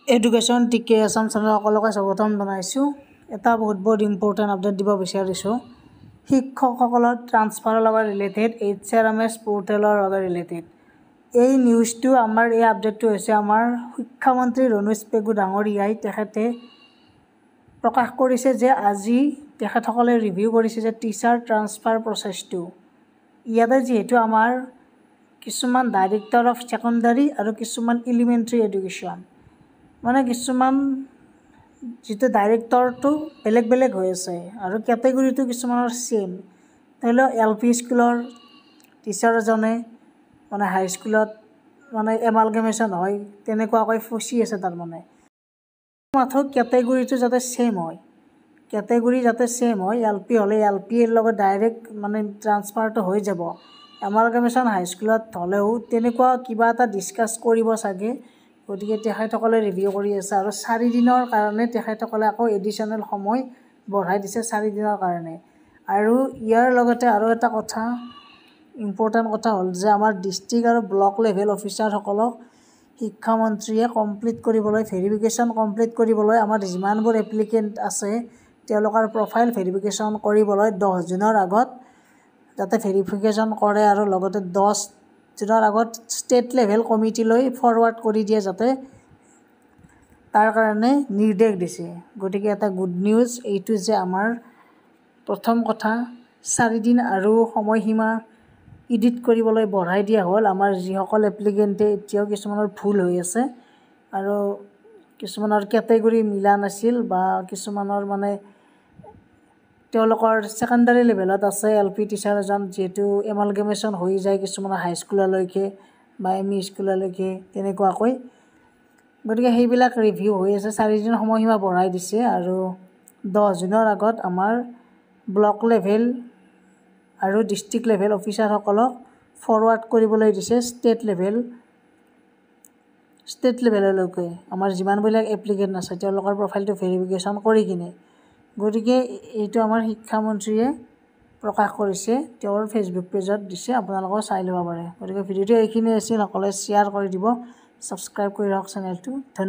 Education টিকে Assam channel সকলোকে স্বাগতম জনাইছোঁ। এটা বহুত ইম্পৰ্টেণ্ট আপডেট দিব বিচাৰিছোঁ। শিক্ষকসকলৰ ট্ৰান্সফাৰৰ লগত ৰিলেটেড HRMS পৰ্টেলৰ লগত ৰিলেটেড এই নিউজটো আমাৰ এই আপডেটটো হৈছে আমাৰ শিক্ষামন্ত্ৰী ৰমেশ পেগু ডাঙৰীয়াই তেখেতে প্ৰকাশ কৰিছে যে আজি তেখেতসকলে ৰিভিউ কৰিছে যে টিচাৰ ট্ৰান্সফাৰ প্ৰচেছটো। ইয়াতে যিহেতু আমাৰ কিছুমান ডাইৰেক্টৰ অফ ছেকেণ্ডাৰী আৰু কিছুমান এলিমেণ্টাৰী এডুকেশ্যন মানে কিছুমান যিটো ডাইৰেক্টৰটো বেলেগ হৈ আছে আৰু কেটেগৰীটো কিছুমানৰ ছেম। ধৰি লওক LP স্কুলৰ টিচাৰ এজনে মানে হাইস্কুলত মানে এমালগেমেশ্যন হয় তেনেকুৱাকৈ ফচি আছে। তাৰমানে মাথো কেটেগৰীটো যাতে ছেম হয়, কেটেগৰী যাতে ছেম হয়। LP হ'লে LPৰ লগত ডাইৰেক্ট মানে ট্ৰান্সফাৰটো হৈ যাব। এমালগেমেশ্যন হাইস্কুলত হ'লেও তেনেকুৱা কিবা এটা ডিছকাছ কৰিব চাগে। গতিকে তেখেতসকলে ৰিভিউ কৰি আছে আৰু 4 দিনৰ কাৰণে তেখেতসকলে আকৌ এডিশ্যনেল সময় বঢ়াই দিছে 4 দিনৰ কাৰণে। আৰু ইয়াৰ লগতে আৰু এটা কথা ইম্পৰ্টেণ্ট কথা হ'ল যে আমাৰ ডিষ্ট্ৰিক্ট আৰু ব্লক লেভেল অফিচাৰসকলক শিক্ষামন্ত্ৰীয়ে ভেৰিফিকেশ্যন কমপ্লিট কৰিবলৈ আমাৰ যিমানবোৰ এপ্লিকেণ্ট আছে তেওঁলোকৰ প্ৰফাইল ভেৰিফিকেশ্যন কৰিবলৈ 10 জুনৰ আগত যাতে ভেৰিফিকেশ্যন কৰে আৰু লগতে 10 জুনৰ আগত ষ্টেট লেভেল কমিটিলৈ ফৰৱাৰ্ড কৰি দিয়ে যাতে তাৰ কাৰণে নিৰ্দেশ দিছে। গতিকে এটা গুড নিউজ এইটো যে আমাৰ প্ৰথম কথা 4 দিন আৰু সময়সীমা এডিট কৰিবলৈ বঢ়াই দিয়া হ'ল। আমাৰ যিসকল এপ্লিকেণ্টে এতিয়াও কিছুমানৰ ভুল হৈ আছে আৰু কিছুমানৰ কেটেগৰী মিলা নাছিল বা কিছুমানৰ মানে তেওঁলোকৰ ছেকেণ্ডাৰী লেভেলত আছে LP টিচাৰ এজন যিহেতু এমালগেমেশ্যন হৈ যায় কিছুমানৰ হাইস্কুললৈকে বা ME স্কুললৈকে তেনেকুৱাকৈ। গতিকে সেইবিলাক ৰিভিউ হৈ আছে। 4 দিন সময়সীমা বঢ়াই দিছে আৰু 10 জুনৰ আগত আমাৰ ব্লক লেভেল আৰু ডিষ্ট্ৰিক্ট লেভেল অফিচাৰসকলক ফৰৱাৰ্ড কৰিবলৈ দিছে ষ্টেট লেভেললৈকে আমাৰ যিমানবিলাক এপ্লিকেণ্ট আছে তেওঁলোকৰ প্ৰফাইলটো ভেৰিফিকেশ্যন কৰি কিনে। গতিকে এইটো আমাৰ শিক্ষামন্ত্ৰীয়ে প্ৰকাশ কৰিছে, তেওঁৰ ফেচবুক পেজত দিছে, আপোনালোকেও চাই ল'ব পাৰে। গতিকে ভিডিঅ'টো এইখিনি আছিল, সকলোৱে শ্বেয়াৰ কৰি দিব, ছাবস্ক্ৰাইব কৰি ৰাখক চেনেলটো।